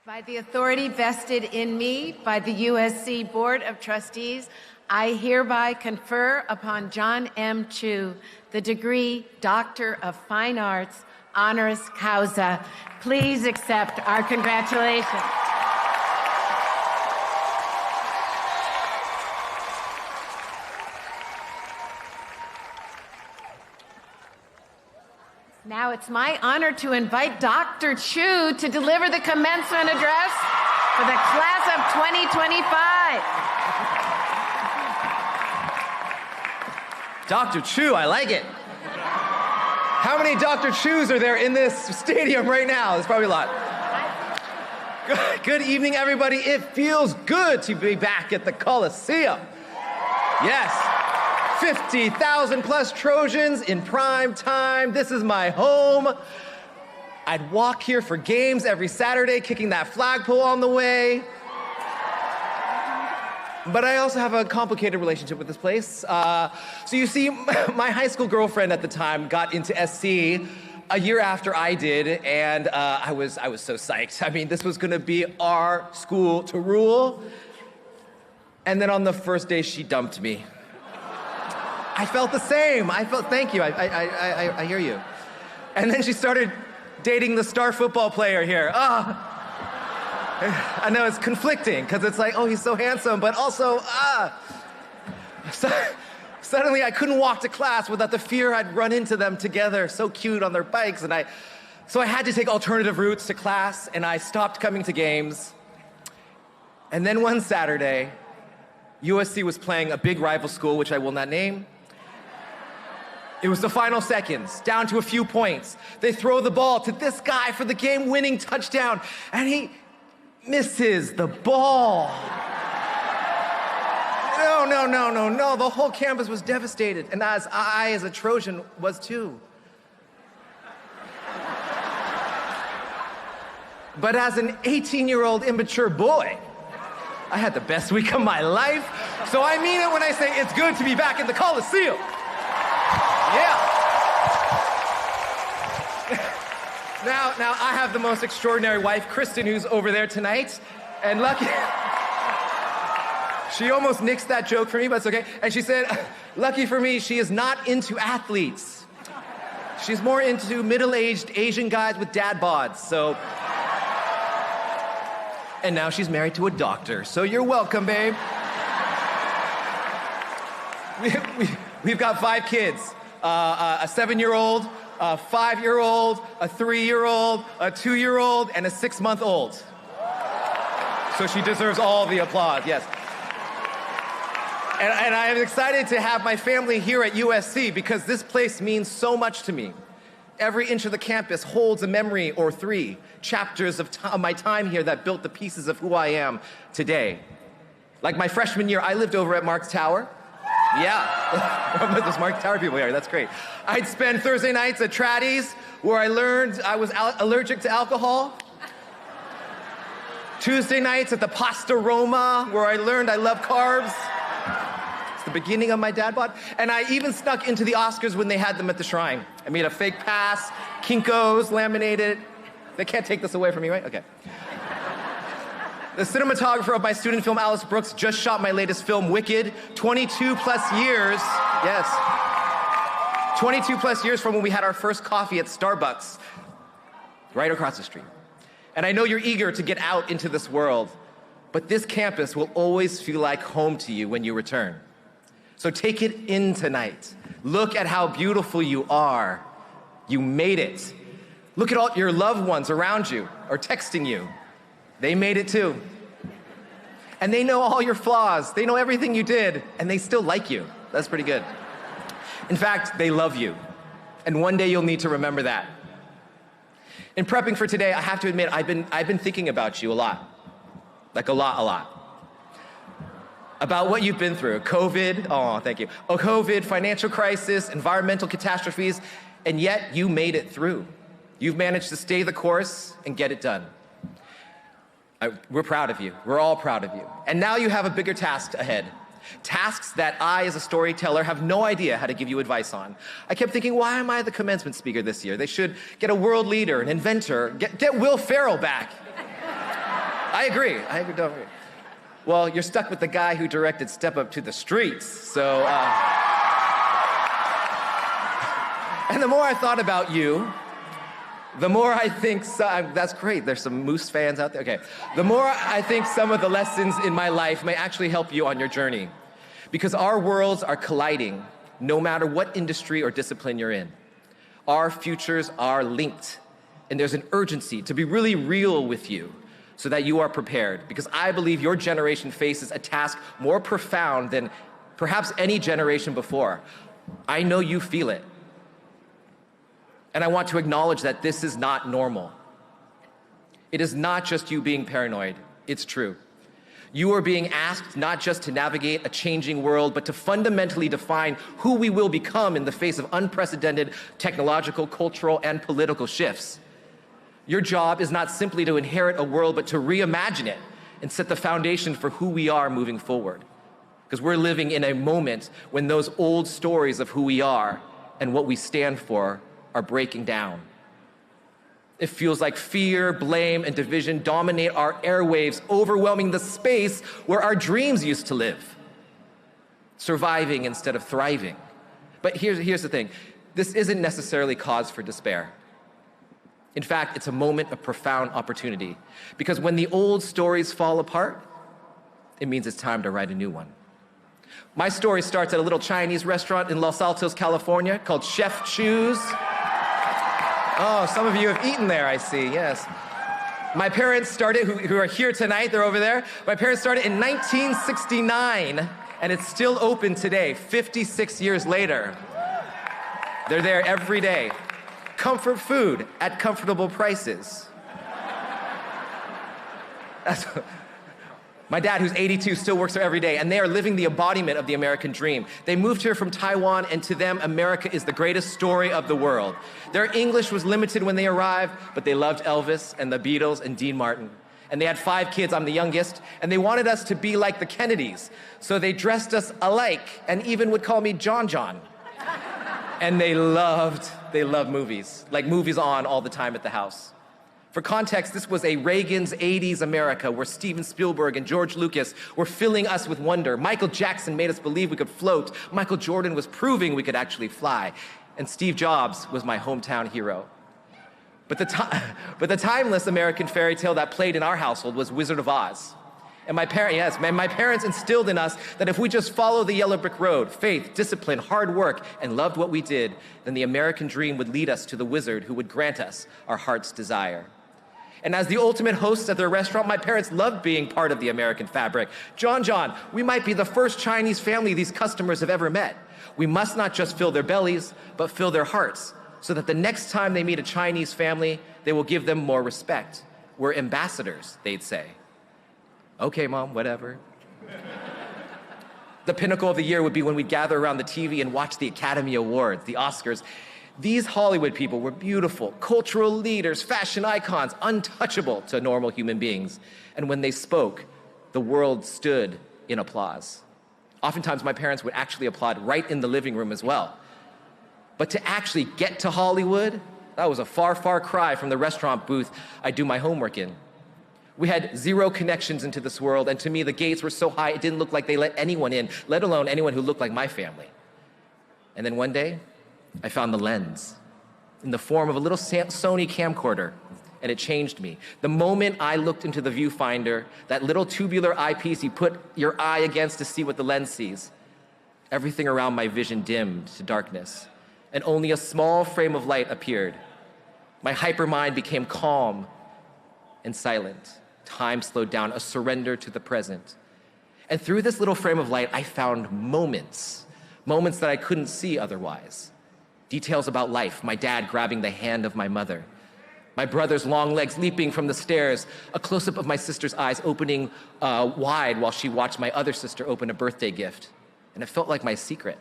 By the authority vested in me by the USC Board of Trustees, I hereby confer upon John M.Chu the degree Doctor of Fine Arts, honoris causa. Please accept our congratulations. Now it's my honor to invite Dr. Chu to deliver the commencement address for the class of 2025. Dr. Chu, I like it. How many Dr. Chus are there in this stadium right now? There's probably a lot. Good evening, everybody. It feels good to be back at the Coliseum. Yes. 50,000 plus Trojans in prime time. This is my home. I'd walk here for games every Saturday, kicking that flagpole on the way. But I also have a complicated relationship with this place. So you see, my high school girlfriend at the time got into SC a year after I did, and I was so psyched. I mean, this was gonna be our school to rule. And then on the first day, she dumped me. I felt the same. Thank you, I hear you. And then she started dating the star football player here. I know it's conflicting, because it's like, oh, he's so handsome, but also, So, suddenly I couldn't walk to class without the fear I'd run into them together, so cute on their bikes, so I had to take alternative routes to class, and I stopped coming to games. And then one Saturday, USC was playing a big rival school, which I will not name. It was the final seconds, down to a few points. They throw the ball to this guy for the game-winning touchdown, and he misses the ball. No, the whole campus was devastated, and as a Trojan, was too. But as an 18-year-old immature boy, I had the best week of my life, so I mean it when I say it's good to be back in the Coliseum. Yeah. Now I have the most extraordinary wife, Kristen, who's over there tonight, and lucky, she almost nixed that joke for me, but it's okay. And she said, lucky for me, she is not into athletes. She's more into middle-aged Asian guys with dad bods, so. And now she's married to a doctor, so you're welcome, babe. We've got 5 kids, a 7-year-old, a 5-year-old, a 3-year-old, a 2-year-old, and a 6-month-old. So she deserves all the applause, yes. And I am excited to have my family here at USC because this place means so much to me. Every inch of the campus holds a memory or 3 chapters of my time here that built the pieces of who I am today. Like my freshman year, I lived over at Mark's Tower. Yeah, those Mark Tower people here, that's great. I'd spend Thursday nights at Traddy's, where I learned I was allergic to alcohol. Tuesday nights at the Pasta Roma, where I learned I love carbs. It's the beginning of my dad bod. And I even snuck into the Oscars when they had them at the Shrine. I made a fake pass, Kinko's, laminated. They can't take this away from me, right? Okay. The cinematographer of my student film, Alice Brooks, just shot my latest film, Wicked, 22 plus years, yes. 22 plus years from when we had our first coffee at Starbucks, right across the street. And I know you're eager to get out into this world, but this campus will always feel like home to you when you return. So take it in tonight. Look at how beautiful you are. You made it. Look at all your loved ones around you or texting you. They made it too. And they know all your flaws. They know everything you did, and they still like you. That's pretty good. In fact, they love you. And one day you'll need to remember that. In prepping for today, I have to admit, I've been thinking about you a lot. Like a lot. About what you've been through. COVID, oh, thank you. COVID, financial crisis, environmental catastrophes, and yet you made it through. You've managed to stay the course and get it done. We're proud of you. We're all proud of you. And now you have a bigger task ahead. Tasks that I, as a storyteller, have no idea how to give you advice on. I kept thinking, why am I the commencement speaker this year? They should get a world leader, an inventor, get Will Ferrell back. I agree, don't worry. Well, you're stuck with the guy who directed Step Up to the Streets, so, And the more I thought about you, the more I think, that's great, there's some Moose fans out there, okay. The more I think some of the lessons in my life may actually help you on your journey. Because our worlds are colliding, no matter what industry or discipline you're in. Our futures are linked, and there's an urgency to be really real with you so that you are prepared. Because I believe your generation faces a task more profound than perhaps any generation before. I know you feel it. And I want to acknowledge that this is not normal. It is not just you being paranoid, it's true. You are being asked not just to navigate a changing world, but to fundamentally define who we will become in the face of unprecedented technological, cultural, and political shifts. Your job is not simply to inherit a world, but to reimagine it and set the foundation for who we are moving forward. Because we're living in a moment when those old stories of who we are and what we stand for are breaking down. It feels like fear, blame, and division dominate our airwaves, overwhelming the space where our dreams used to live. Surviving instead of thriving. But here's the thing. This isn't necessarily cause for despair. In fact, it's a moment of profound opportunity. Because when the old stories fall apart, it means it's time to write a new one. My story starts at a little Chinese restaurant in Los Altos, California, called M.Chu's. Oh, some of you have eaten there, I see, yes. My parents started, who are here tonight, they're over there. My parents started in 1969, and it's still open today, 56 years later. They're there every day. Comfort food at comfortable prices. My dad, who's 82, still works there every day, and they are living the embodiment of the American dream. They moved here from Taiwan, and to them, America is the greatest story of the world. Their English was limited when they arrived, but they loved Elvis and the Beatles and Dean Martin. And they had 5 kids, I'm the youngest, and they wanted us to be like the Kennedys. So they dressed us alike, and even would call me John John. And they loved movies, like movies on all the time at the house. For context, this was a Reagan's 80s America where Steven Spielberg and George Lucas were filling us with wonder. Michael Jackson made us believe we could float. Michael Jordan was proving we could actually fly. And Steve Jobs was my hometown hero. But the timeless American fairy tale that played in our household was Wizard of Oz. And my parents instilled in us that if we just follow the yellow brick road, faith, discipline, hard work, and loved what we did, then the American dream would lead us to the wizard who would grant us our heart's desire. And as the ultimate hosts at their restaurant, my parents loved being part of the American fabric. John, we might be the first Chinese family these customers have ever met. We must not just fill their bellies, but fill their hearts, so that the next time they meet a Chinese family, they will give them more respect. We're ambassadors, they'd say. Okay, Mom, whatever. The pinnacle of the year would be when we'd gather around the TV and watch the Academy Awards, the Oscars. These Hollywood people were beautiful, cultural leaders, fashion icons, untouchable to normal human beings. And when they spoke, the world stood in applause. Oftentimes, my parents would actually applaud right in the living room as well. But to actually get to Hollywood, that was a far, far cry from the restaurant booth I do my homework in. We had 0 connections into this world, and to me, the gates were so high, it didn't look like they let anyone in, let alone anyone who looked like my family. And then one day, I found the lens in the form of a little Sony camcorder, and it changed me. The moment I looked into the viewfinder, that little tubular eyepiece you put your eye against to see what the lens sees, everything around my vision dimmed to darkness, and only a small frame of light appeared. My hypermind became calm and silent. Time slowed down, a surrender to the present. And through this little frame of light, I found moments that I couldn't see otherwise. Details about life, my dad grabbing the hand of my mother, my brother's long legs leaping from the stairs, a close-up of my sister's eyes opening wide while she watched my other sister open a birthday gift. And it felt like my secret.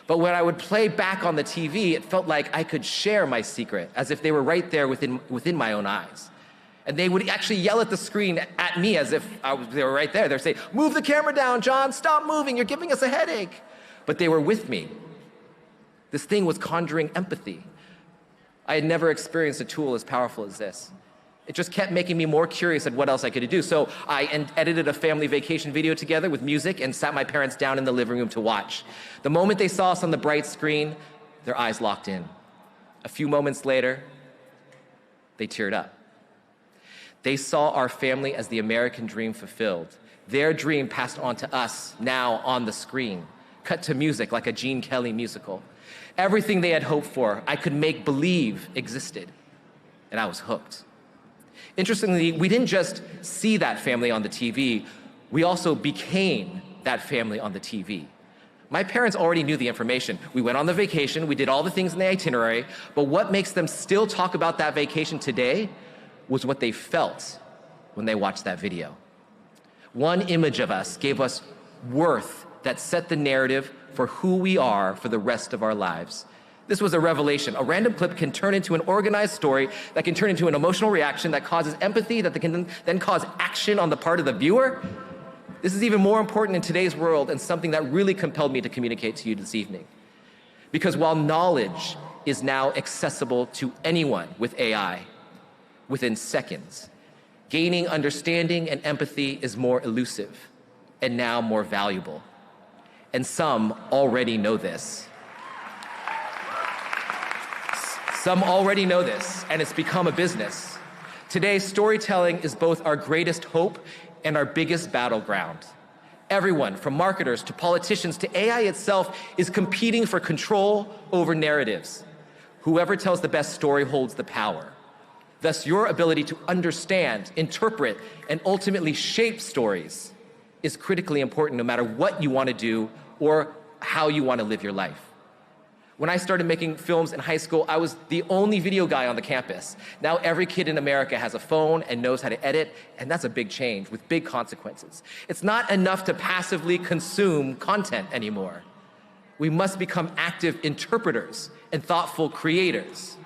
But when I would play back on the TV, it felt like I could share my secret, as if they were right there within my own eyes. And they would actually yell at the screen at me as if they were right there. They'd say, "Move the camera down, John, stop moving, you're giving us a headache." But they were with me. This thing was conjuring empathy. I had never experienced a tool as powerful as this. It just kept making me more curious at what else I could do. So I edited a family vacation video together with music and sat my parents down in the living room to watch. The moment they saw us on the bright screen, their eyes locked in. A few moments later, they teared up. They saw our family as the American dream fulfilled. Their dream passed on to us now on the screen, cut to music like a Gene Kelly musical. Everything they had hoped for, I could make believe existed, and I was hooked. Interestingly, we didn't just see that family on the TV, we also became that family on the TV. My parents already knew the information. We went on the vacation, we did all the things in the itinerary, but what makes them still talk about that vacation today was what they felt when they watched that video. One image of us gave us worth that set the narrative for who we are for the rest of our lives. This was a revelation. A random clip can turn into an organized story that can turn into an emotional reaction that causes empathy, that can then cause action on the part of the viewer. This is even more important in today's world and something that really compelled me to communicate to you this evening. Because while knowledge is now accessible to anyone with AI within seconds, gaining understanding and empathy is more elusive and now more valuable. And some already know this. Some already know this, and it's become a business. Today, storytelling is both our greatest hope and our biggest battleground. Everyone, from marketers to politicians to AI itself, is competing for control over narratives. Whoever tells the best story holds the power. Thus, your ability to understand, interpret, and ultimately shape stories is critically important no matter what you want to do or how you want to live your life. When I started making films in high school, I was the only video guy on the campus. Now every kid in America has a phone and knows how to edit, and that's a big change with big consequences. It's not enough to passively consume content anymore. We must become active interpreters and thoughtful creators.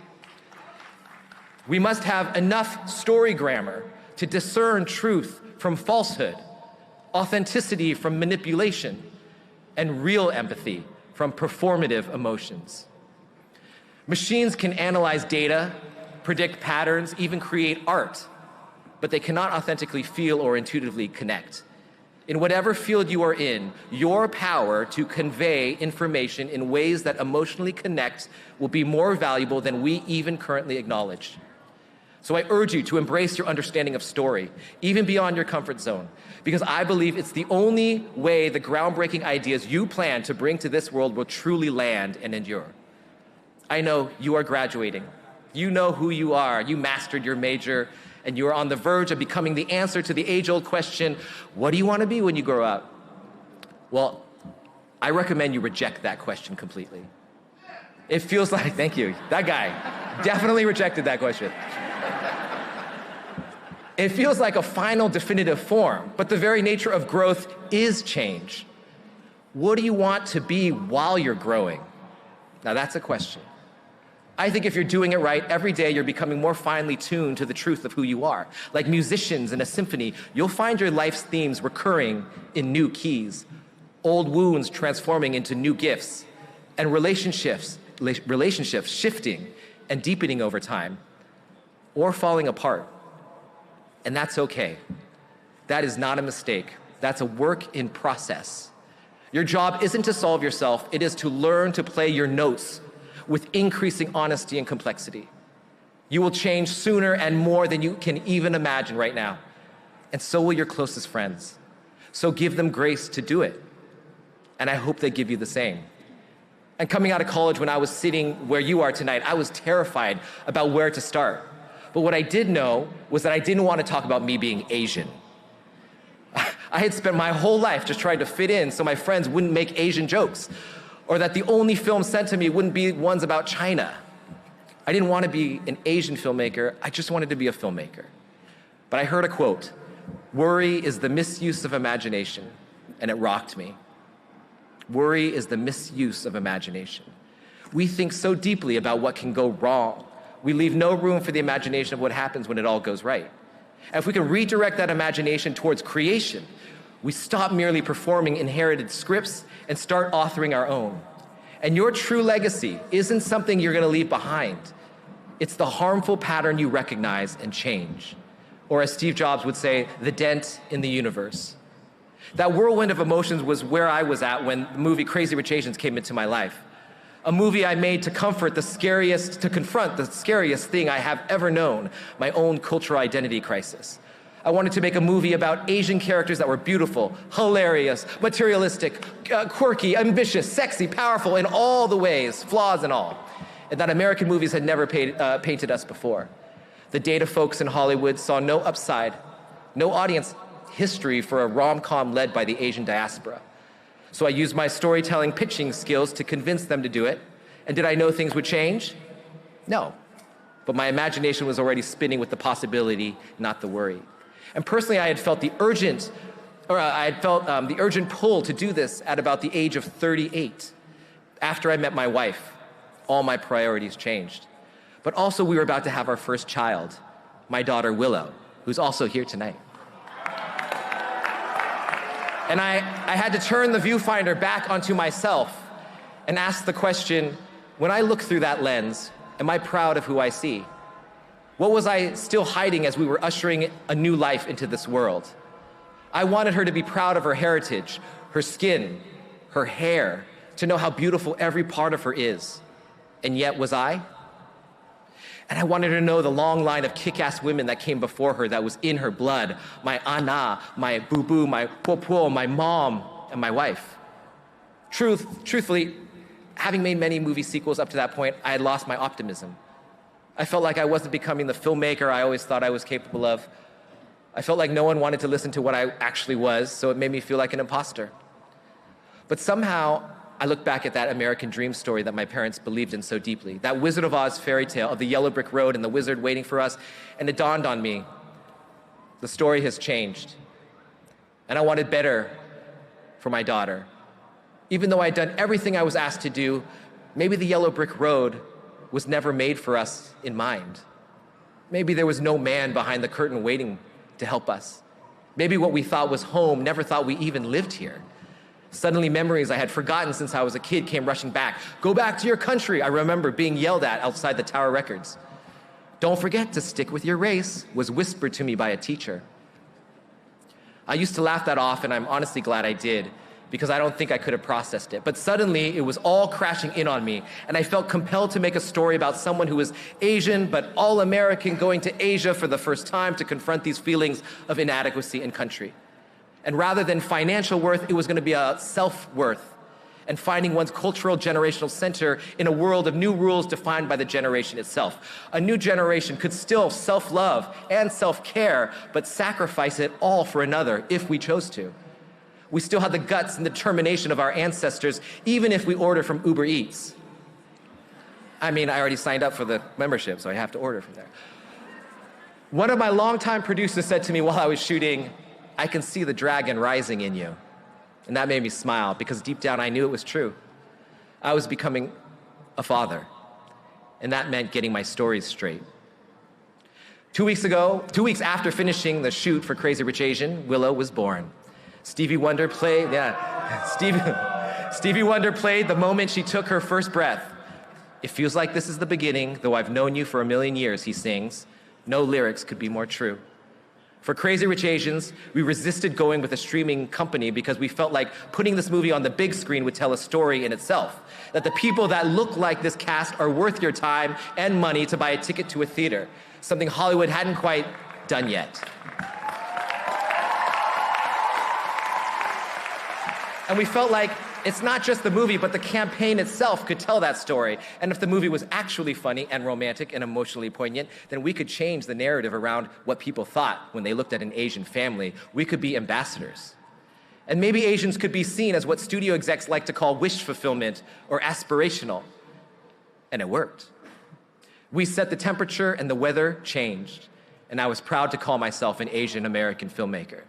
We must have enough story grammar to discern truth from falsehood, authenticity from manipulation, and real empathy from performative emotions. Machines can analyze data, predict patterns, even create art, but they cannot authentically feel or intuitively connect. In whatever field you are in, your power to convey information in ways that emotionally connect will be more valuable than we even currently acknowledge. So I urge you to embrace your understanding of story, even beyond your comfort zone, because I believe it's the only way the groundbreaking ideas you plan to bring to this world will truly land and endure. I know you are graduating. You know who you are. You mastered your major, and you are on the verge of becoming the answer to the age-old question, what do you want to be when you grow up? Well, I recommend you reject that question completely. It feels like, thank you, that guy definitely rejected that question. It feels like a final definitive form, but the very nature of growth is change. What do you want to be while you're growing? Now that's a question. I think if you're doing it right, every day you're becoming more finely tuned to the truth of who you are. Like musicians in a symphony, you'll find your life's themes recurring in new keys, old wounds transforming into new gifts, and relationships shifting and deepening over time, or falling apart. And that's okay. That is not a mistake. That's a work in process. Your job isn't to solve yourself, it is to learn to play your notes with increasing honesty and complexity. You will change sooner and more than you can even imagine right now. And so will your closest friends. So give them grace to do it. And I hope they give you the same. And coming out of college, when I was sitting where you are tonight, I was terrified about where to start. But what I did know was that I didn't want to talk about me being Asian. I had spent my whole life just trying to fit in so my friends wouldn't make Asian jokes, or that the only films sent to me wouldn't be ones about China. I didn't want to be an Asian filmmaker, I just wanted to be a filmmaker. But I heard a quote, "Worry is the misuse of imagination," and it rocked me. Worry is the misuse of imagination. We think so deeply about what can go wrong. We leave no room for the imagination of what happens when it all goes right. And if we can redirect that imagination towards creation, we stop merely performing inherited scripts and start authoring our own. And your true legacy isn't something you're going to leave behind. It's the harmful pattern you recognize and change. Or as Steve Jobs would say, the dent in the universe. That whirlwind of emotions was where I was at when the movie Crazy Rich Asians came into my life. A movie I made to confront the scariest thing I have ever known, my own cultural identity crisis. I wanted to make a movie about Asian characters that were beautiful, hilarious, materialistic, quirky, ambitious, sexy, powerful in all the ways, flaws and all, and that American movies had never painted us before. The data folks in Hollywood saw no upside, no audience history for a rom-com led by the Asian diaspora. So I used my storytelling pitching skills to convince them to do it. And did I know things would change? No. But my imagination was already spinning with the possibility, not the worry. And personally, I had felt the urgent pull to do this at about the age of 38. After I met my wife, all my priorities changed. But also we were about to have our first child, my daughter Willow, who's also here tonight. And I had to turn the viewfinder back onto myself and ask the question, when I look through that lens, am I proud of who I see? What was I still hiding as we were ushering a new life into this world? I wanted her to be proud of her heritage, her skin, her hair, to know how beautiful every part of her is. And yet, was I? And I wanted her to know the long line of kick-ass women that came before her that was in her blood. My Anna, my Boo-Boo, my Po-Po, my mom, and my wife. Truthfully, having made many movie sequels up to that point, I had lost my optimism. I felt like I wasn't becoming the filmmaker I always thought I was capable of. I felt like no one wanted to listen to what I actually was, so it made me feel like an imposter. But somehow, I look back at that American dream story that my parents believed in so deeply, that Wizard of Oz fairy tale of the yellow brick road and the wizard waiting for us, and it dawned on me, the story has changed. And I wanted better for my daughter. Even though I'd done everything I was asked to do, maybe the yellow brick road was never made for us in mind. Maybe there was no man behind the curtain waiting to help us. Maybe what we thought was home never thought we even lived here. Suddenly, memories I had forgotten since I was a kid came rushing back. Go back to your country, I remember being yelled at outside the Tower Records. Don't forget to stick with your race, was whispered to me by a teacher. I used to laugh that off, and I'm honestly glad I did, because I don't think I could have processed it. But suddenly, it was all crashing in on me, and I felt compelled to make a story about someone who was Asian, but all-American, going to Asia for the first time to confront these feelings of inadequacy in country. And rather than financial worth, it was going to be a self-worth and finding one's cultural generational center in a world of new rules defined by the generation itself. A new generation could still self-love and self-care, but sacrifice it all for another if we chose to. We still have the guts and determination of our ancestors, even if we order from Uber Eats. I mean, I already signed up for the membership, so I have to order from there. One of my longtime producers said to me while I was shooting, I can see the dragon rising in you. And that made me smile because deep down I knew it was true. I was becoming a father, and that meant getting my stories straight. 2 weeks after finishing the shoot for Crazy Rich Asian, Willow was born. Stevie Wonder played the moment she took her first breath. It feels like this is the beginning, though I've known you for a million years, he sings. No lyrics could be more true. For Crazy Rich Asians, we resisted going with a streaming company because we felt like putting this movie on the big screen would tell a story in itself. That the people that look like this cast are worth your time and money to buy a ticket to a theater, something Hollywood hadn't quite done yet. And we felt like it's not just the movie, but the campaign itself could tell that story. And if the movie was actually funny and romantic and emotionally poignant, then we could change the narrative around what people thought when they looked at an Asian family. We could be ambassadors. And maybe Asians could be seen as what studio execs like to call wish fulfillment or aspirational. And it worked. We set the temperature and the weather changed. And I was proud to call myself an Asian American filmmaker.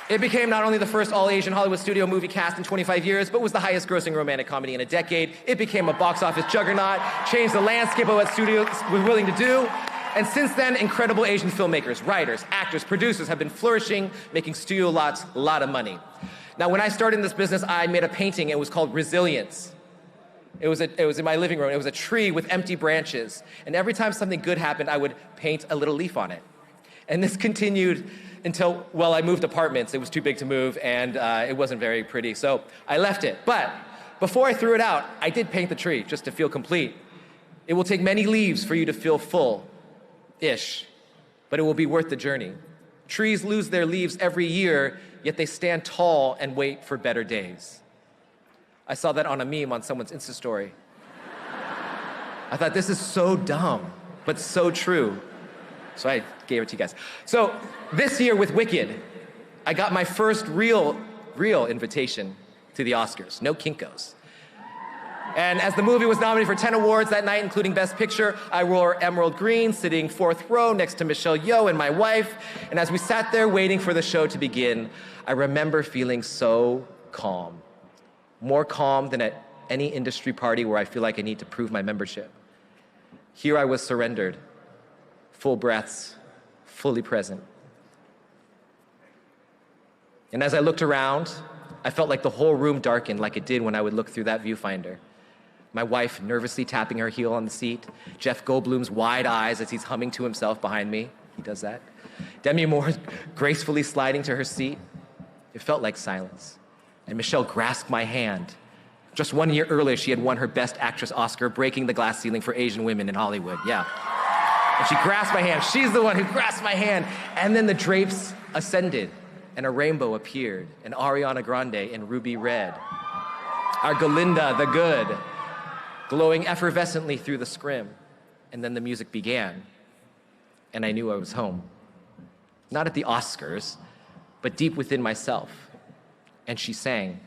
It became not only the first all-Asian Hollywood studio movie cast in 25 years, but was the highest grossing romantic comedy in a decade. It became a box office juggernaut, changed the landscape of what studios were willing to do. And since then, incredible Asian filmmakers, writers, actors, producers have been flourishing, making studio lots a lot of money. Now, when I started in this business, I made a painting. It was called Resilience. It was in my living room. It was a tree with empty branches. And every time something good happened, I would paint a little leaf on it. And this continued until, well, I moved apartments. It was too big to move, and it wasn't very pretty. So I left it. But before I threw it out, I did paint the tree just to feel complete. It will take many leaves for you to feel full-ish, but it will be worth the journey. Trees lose their leaves every year, yet they stand tall and wait for better days. I saw that on a meme on someone's Insta story. I thought, this is so dumb, but so true. So I gave it to you guys. So this year with Wicked, I got my first real invitation to the Oscars, no Kinkos. And as the movie was nominated for 10 awards that night, including Best Picture, I wore emerald green, sitting 4th row next to Michelle Yeoh and my wife. And as we sat there waiting for the show to begin, I remember feeling so calm. More calm than at any industry party where I feel like I need to prove my membership. Here I was surrendered, full breaths, fully present. And as I looked around, I felt like the whole room darkened like it did when I would look through that viewfinder. My wife nervously tapping her heel on the seat, Jeff Goldblum's wide eyes as he's humming to himself behind me. He does that. Demi Moore gracefully sliding to her seat. It felt like silence. And Michelle grasped my hand. Just 1 year earlier, she had won her Best Actress Oscar, breaking the glass ceiling for Asian women in Hollywood, yeah. And she grasped my hand. She's the one who grasped my hand. And then the drapes ascended, and a rainbow appeared, and Ariana Grande in ruby red. Our Galinda, the good, glowing effervescently through the scrim. And then the music began, and I knew I was home. Not at the Oscars, but deep within myself. And she sang,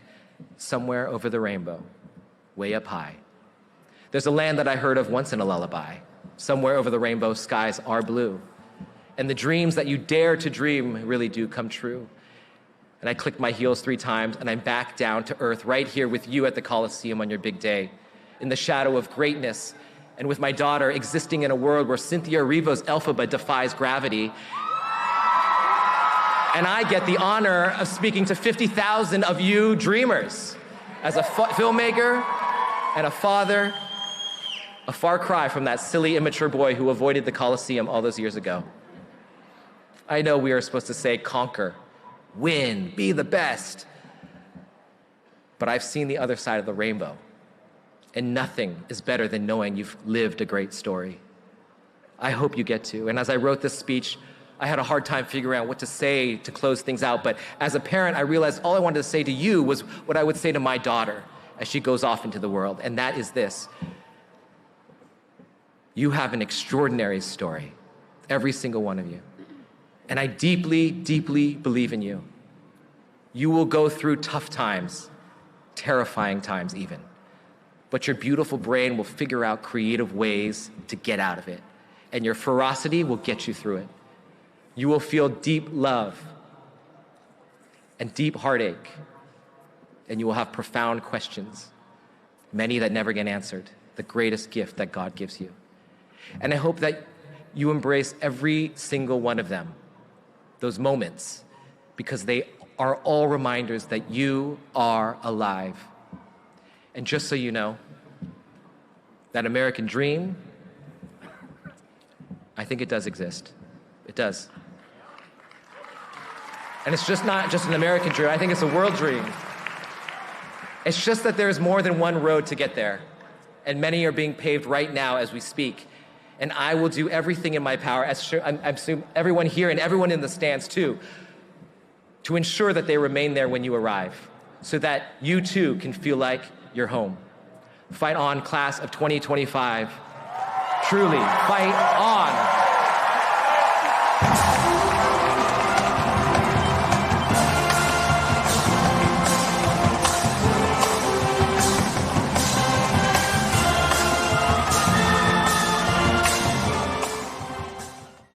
"Somewhere over the rainbow, way up high. There's a land that I heard of once in a lullaby. Somewhere over the rainbow, skies are blue. And the dreams that you dare to dream really do come true." And I clicked my heels 3 times, and I'm back down to earth right here with you at the Coliseum on your big day, in the shadow of greatness, and with my daughter existing in a world where Cynthia Erivo's Elphaba defies gravity. And I get the honor of speaking to 50,000 of you dreamers. As a filmmaker and a father, a far cry from that silly, immature boy who avoided the Coliseum all those years ago. I know we are supposed to say conquer, win, be the best. But I've seen the other side of the rainbow. And nothing is better than knowing you've lived a great story. I hope you get to. And as I wrote this speech, I had a hard time figuring out what to say to close things out. But as a parent, I realized all I wanted to say to you was what I would say to my daughter as she goes off into the world. And that is this: you have an extraordinary story, every single one of you. And I deeply, deeply believe in you. You will go through tough times, terrifying times even. But your beautiful brain will figure out creative ways to get out of it. And your ferocity will get you through it. You will feel deep love and deep heartache. And you will have profound questions, many that never get answered, the greatest gift that God gives you. And I hope that you embrace every single one of them, those moments, because they are all reminders that you are alive. And just so you know, that American dream, I think it does exist. It does. And it's just not just an American dream, I think it's a world dream. It's just that there's more than one road to get there, and many are being paved right now as we speak. And I will do everything in my power, as sure, I'm assuming everyone here and everyone in the stands too, to ensure that they remain there when you arrive, so that you too can feel like you're home. Fight on, class of 2025. Truly, fight on.